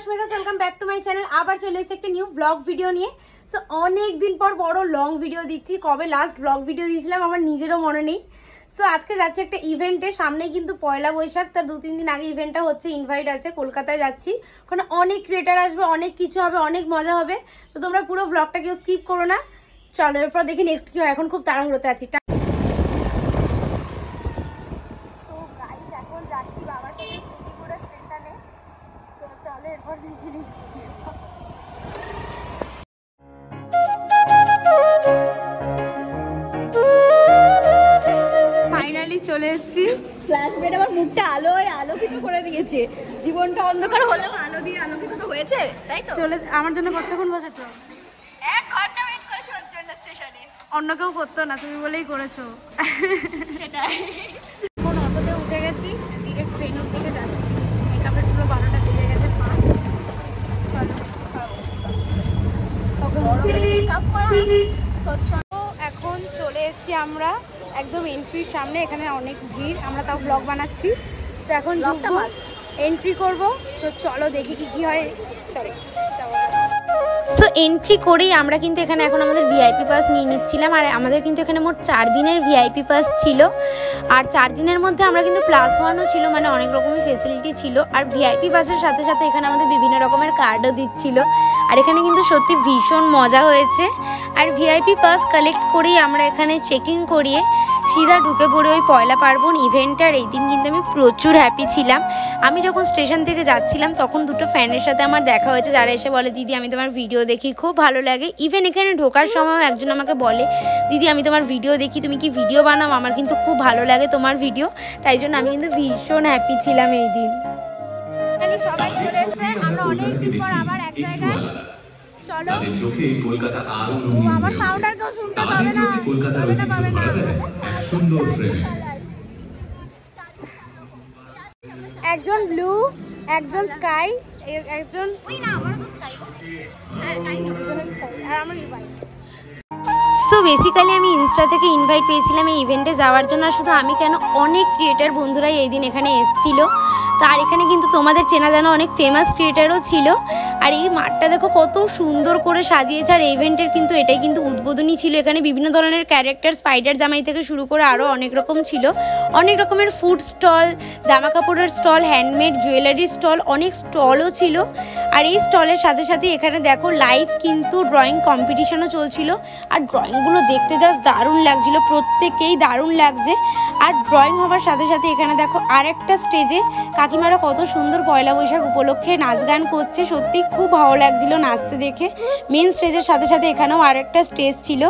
মেগাস welcome back to my channel. আবার চলে এসেছি একটা নিউ ব্লগ ভিডিও নিয়ে। সো অনেক দিন পর বড় লং ভিডিও দিচ্ছি। কবে লাস্ট ব্লগ ভিডিও দিয়েছিলাম আমার নিজেরও মনে নেই। সো আজকে যাচ্ছি একটা ইভেন্টে, সামনে কিন্তু পয়লা বৈশাখ, তার 2-3 দিন আগে ইভেন্টটা হচ্ছে, ইনভাইট আছে, কলকাতায় যাচ্ছি। ওখানে অনেক ক্রিয়েটার আসবে, অনেক কিছু হবে, অনেক মজা হবে। তো তোমরা পুরো ব্লগটা কেউ স্কিপ করো না। চলো এরপর দেখি নেক্সট কি হয়। এখন খুব তাড়াহুড়োতে আছি। এখন যাচ্ছি বাবার সাথে স্কুটি স্টেশনে। তো চলো এরপর দেখে নিচ্ছি। ফাইনালি চলে এসেছি। ফ্ল্যাশলাইট আমার মুখটা আলোয় আলোকিত করে দিয়েছে। জীবনটা অন্ধকার হলেও আলো দিয়ে আলোকিত তো হয়েছে, তাই তো? চলে আমার জন্য কতক্ষণ বসেছো? 1 ঘন্টা ওয়েট করেছি ওর জন্য স্টেশনে। অন্য কেউ করতো না, তুমি বলেই করেছো। সেটাই। এখন অটোতে উঠে গেছি, ডিরেক্ট ট্রেনের দিকে যাচ্ছি। মেকআপের পুরো 12টা বেজে গেছে। চলো এখন চলে এসেছি আমরা একদম এন্ট্রির সামনে। এখানে অনেক ভিড়, আমরা তাও ব্লগ বানাচ্ছি। তো এখন এন্ট্রি করবো। তো চলো দেখি কি হয়। চলে সো এন্ট্রি করেই আমরা কিন্তু এখানে এখন আমাদের ভিআইপি পাস নিয়ে নিচ্ছিলাম। আর আমাদের কিন্তু এখানে মোট 4 দিনের ভিআইপি পাস ছিল। আর 4 দিনের মধ্যে আমরা কিন্তু +1ও ছিল, মানে অনেক রকমের ফেসিলিটি ছিল। আর ভিআইপি পাসের সাথে সাথে এখানে আমাদের বিভিন্ন রকমের কার্ডও দিচ্ছিল। আর এখানে কিন্তু সত্যি ভীষণ মজা হয়েছে। আর ভিআইপি পাস কালেক্ট করেই আমরা এখানে চেকিং করিয়ে সিধা ঢুকে পড়ে ওই পয়লা পার্বণ ইভেন্টটার। এই দিন কিন্তু আমি প্রচুর হ্যাপি ছিলাম। আমি যখন স্টেশন থেকে যাচ্ছিলাম তখন দুটো ফ্যানের সাথে আমার দেখা হয়েছে, যারা এসে বলে দিদি আমি তোমার ভিডিও দেখি, খুব ভালো লাগে। ইভেন এখানে ঢোকার সময় একজন আমাকে বলে দিদি আমি তোমার ভিডিও দেখি, তুমি কি ভিডিও বানাও? আমার কিন্তু খুব ভালো লাগে তোমার ভিডিও। তাই জন্য আমি কিন্তু ভীষণ হ্যাপি ছিলাম এই দিন। সবাই চলে এসেছে, আমরা অনেকদিন পর আবার এক জায়গায়। চলো কলকাতা আরো রঙিন, আমার সাউন্ড আর কেউ শুনতে পাবে না, কলকাতার ঐতিহ্য ধরা দেয় এক সুন্দর ফ্রেমে। একজন ব্লু, একজন স্কাই, একজন আর আমার হোয়াইট। সো বেসিক্যালি আমি ইনস্টা থেকে ইনভাইট পেয়েছিলাম এই ইভেন্টে যাওয়ার জন্য। আর শুধু আমি কেন, অনেক ক্রিয়েটার বন্ধুরাই এই দিন এখানে এসেছিলো। তো আর এখানে কিন্তু তোমাদের চেনা জানা অনেক ফেমাস ক্রিয়েটারও ছিল। আর এই মাঠটা দেখো কত সুন্দর করে সাজিয়েছে। আর ইভেন্টের কিন্তু এটাই কিন্তু উদ্বোধনী ছিল। এখানে বিভিন্ন ধরনের ক্যারেক্টার, স্পাইডার জামাই থেকে শুরু করে আরও অনেক রকম ছিল। অনেক রকমের ফুড স্টল, জামা কাপড়ের স্টল, হ্যান্ডমেড জুয়েলারি স্টল, অনেক স্টলও ছিল। আর এই স্টলের সাথে সাথে এখানে দেখো লাইভ কিন্তু ড্রয়িং কম্পিটিশনও চলছিল। আর ড্রয়িংগুলো দেখতে জাস্ট দারুণ লাগছিল, প্রত্যেকেই দারুণ লাগছে। আর ড্রয়িং হওয়ার সাথে সাথে এখানে দেখো আর একটা স্টেজে কাকিমারা কত সুন্দর পয়লা বৈশাখ উপলক্ষে নাচ গান করছে। সত্যি খুব ভালো লাগছিল নাচতে দেখে। মেন স্টেজের সাথে সাথে এখানেও আরেকটা স্টেজ ছিল।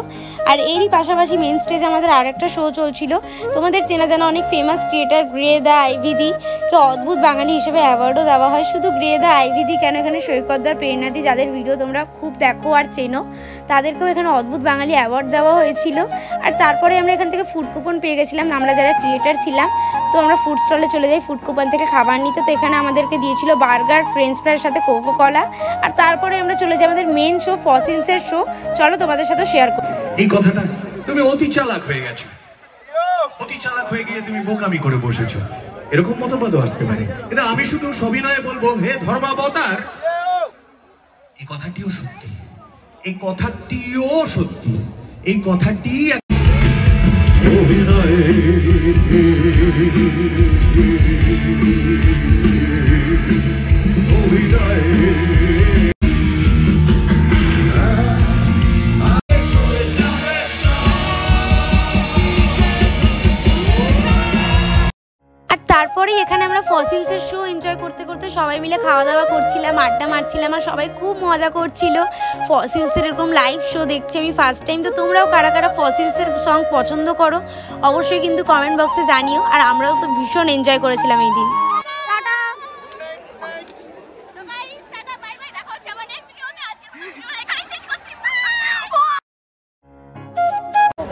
আর এরই পাশাপাশি মেন স্টেজে আমাদের আরেকটা শো চলছিল। তোমাদের চেনা জানা অনেক ফেমাস ক্রিয়েটার গ্রে দ্য আইভিদি কে অদ্ভুত বাঙালি হিসেবে অ্যাওয়ার্ডও দেওয়া হয়। শুধু গ্রে দ্য আইভিদি কেন, এখানে সৈকতদার, প্রেরণাদি, যাদের ভিডিও তোমরা খুব দেখো আর চেনো, তাদেরকেও এখানে অদ্ভুত বাঙালি অ্যাওয়ার্ড দেওয়া হয়েছিল। আর তারপরে আমরা এখান থেকে ফুড কুপন পেয়ে গেছিলাম, আমরা যারা ক্রিয়েটার ছিলাম। তো আমরা ফুড স্টলে চলে যাই ফুড কুপন থেকে খাবার নিতে। তো এখানে আমাদেরকে দিয়েছিল বার্গার, ফ্রেঞ্চ ফ্রাইয়ের সাথে কোকো কলা। আর তারপরে আমরা চলে যাই আমাদের মেন শো, ফসিলসের শো। চলো তোমাদের সাথে শেয়ার করি। এই কথাটা, তুমি অতি চালাক হয়ে গেছো। অতি চালাক হয়ে গিয়ে তুমি বোকামি করে বসেছো। এরকম মতবাদও আসতে পারে। কিন্তু আমি শুধু সবিনয়ে বলবো, হে ধর্মাবতার, এই কথাটিও সত্যি, এই কথাটিও সত্যি, এই কথাটি অভিনয়ে তারপরেই এখানে আমরা ফসিলসের শো এনজয় করতে করতে সবাই মিলে খাওয়া দাওয়া করছিলাম, আড্ডা মারছিলাম। আর সবাই খুব মজা করছিল। ফসিলসের এরকম লাইভ শো দেখছি আমি ফার্স্ট টাইম। তো তোমরাও কারা কারা ফসিলসের সং পছন্দ করো অবশ্যই কিন্তু কমেন্ট বক্সে জানিও। আর আমরাও তো ভীষণ এনজয় করেছিলাম এই দিন।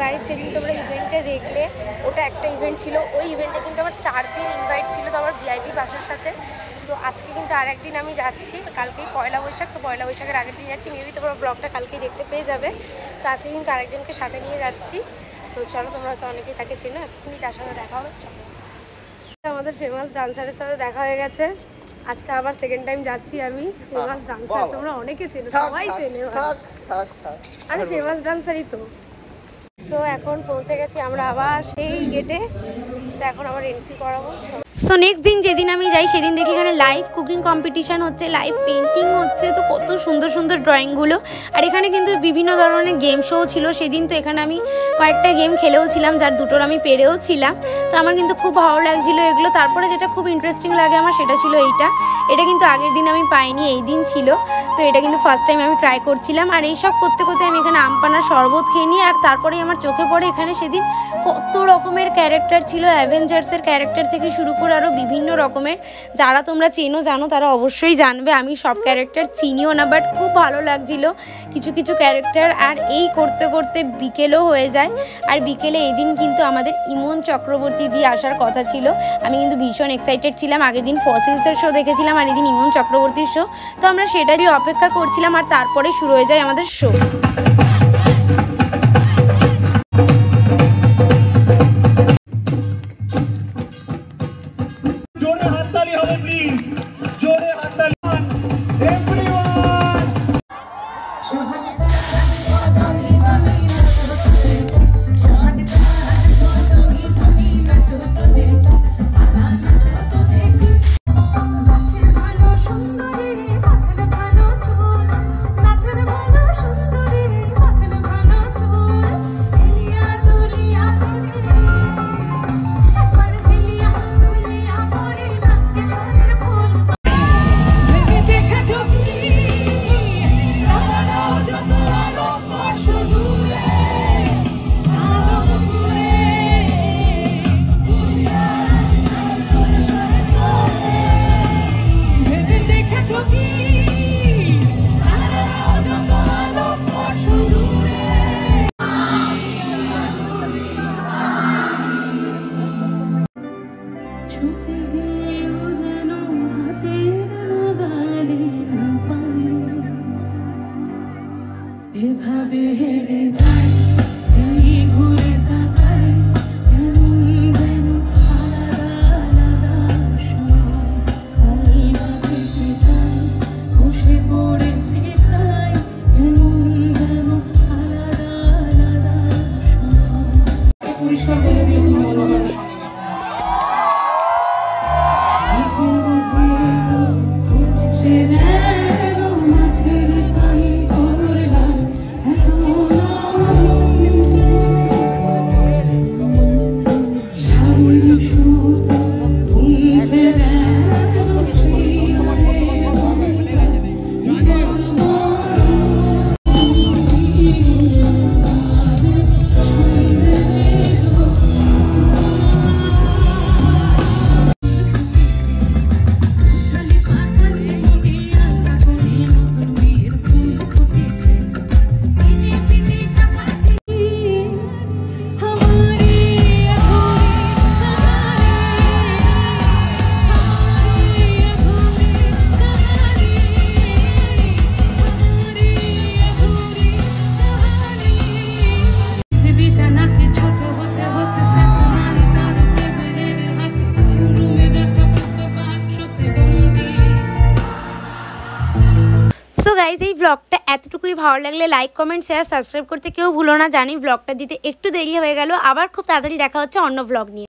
গাইস সেদিন তোমরা ইভেন্টে দেখলে, ওটা একটা ইভেন্ট ছিল। ওই ইভেন্টে কিন্তু আমার 4 দিন ইনভাইট ছিল, তো আমার ভিআইপি পাসের সাথে। তো আজকে কিন্তু আরেকদিন আমি যাচ্ছি, কালকেই পয়লা বৈশাখ। তো পয়লা বৈশাখের আগের দিন যাচ্ছি, মেবি তোমরা ব্লগটা কালকেই দেখতে পেয়ে যাবে। তো আজকে কিন্তু আরেকজনকে সাথে নিয়ে যাচ্ছি। তো চলো, তোমরা তো অনেকেই তাকে চেনো, এখনই তার সাথে দেখা হবে। চলো, আমাদের ফেমাস ডান্সারের সাথে দেখা হয়ে গেছে। আজকে আবার সেকেন্ড টাইম যাচ্ছি আমি। ফেমাস ডান্সার, তোমরা অনেকে চেনো, সবাই চেনে। আরে ফেমাস ডান্সারই তো। সো এখন পৌঁছে গেছি আমরা আবার সেই গেটে। তো এখন আবার এন্ট্রি করাবো। সো নেক্সট দিন যেদিন আমি যাই সেদিন দেখি এখানে লাইভ কুকিং কম্পিটিশান হচ্ছে, লাইভ পেন্টিং হচ্ছে। তো কত সুন্দর সুন্দর ড্রয়িংগুলো। আর এখানে কিন্তু বিভিন্ন ধরনের গেম শো ছিল সেদিন। তো এখানে আমি কয়েকটা গেম খেলেও ছিলাম, যার দুটোর আমি পেরেও ছিলাম। তো আমার কিন্তু খুব ভালো লাগছিলো এগুলো। তারপরে যেটা খুব ইন্টারেস্টিং লাগে আমার সেটা ছিল এটা কিন্তু আগের দিন আমি পাইনি, এই দিন ছিল। তো এটা কিন্তু ফার্স্ট টাইম আমি ট্রাই করছিলাম। আর এইসব করতে করতে আমি এখানে আমপানার শরবত খেয়ে নিই। আর তারপরেই আমার চোখে পড়ে এখানে সেদিন কত রকমের ক্যারেক্টার ছিল, অ্যাভেঞ্জার্সের ক্যারেক্টার থেকে শুরু করে আরও বিভিন্ন রকমের। যারা তোমরা চেনো জানো তারা অবশ্যই জানবে, আমি সব ক্যারেক্টার চিনিও না, বাট খুব ভালো লাগছিল কিছু কিছু ক্যারেক্টার। আর এই করতে করতে বিকেলও হয়ে যায়। আর বিকেলে এই দিন কিন্তু আমাদের ইমন চক্রবর্তী দিয়ে আসার কথা ছিল। আমি কিন্তু ভীষণ এক্সাইটেড ছিলাম। আগের দিন ফসিলসের শো দেখেছিলাম আর এদিন ইমন চক্রবর্তীর শো। তো আমরা সেটারই অপেক্ষা করছিলাম। আর তারপরে শুরু হয়ে যায় আমাদের শো। এভাবে হেরে যায় যেই ঘুরে তাকায়, এমন যেন আলাদা আলাদা সব আলগা পেতে চায়, বসে পড়েছে প্রায়, এমন যেন আলাদা আলাদা সব। পরিষ্কার বলে দিও তুমি বলো গাইজ এই ব্লগটা এতটুকুই। ভালো লাগলে লাইক কমেন্ট শেয়ার সাবস্ক্রাইব করতে কেউ ভুলো না। জানি ব্লগটা দিতে একটু দেরি হয়ে গেল। আবার খুব তাড়াতাড়ি দেখা হচ্ছে অন্য ব্লগ নিয়ে।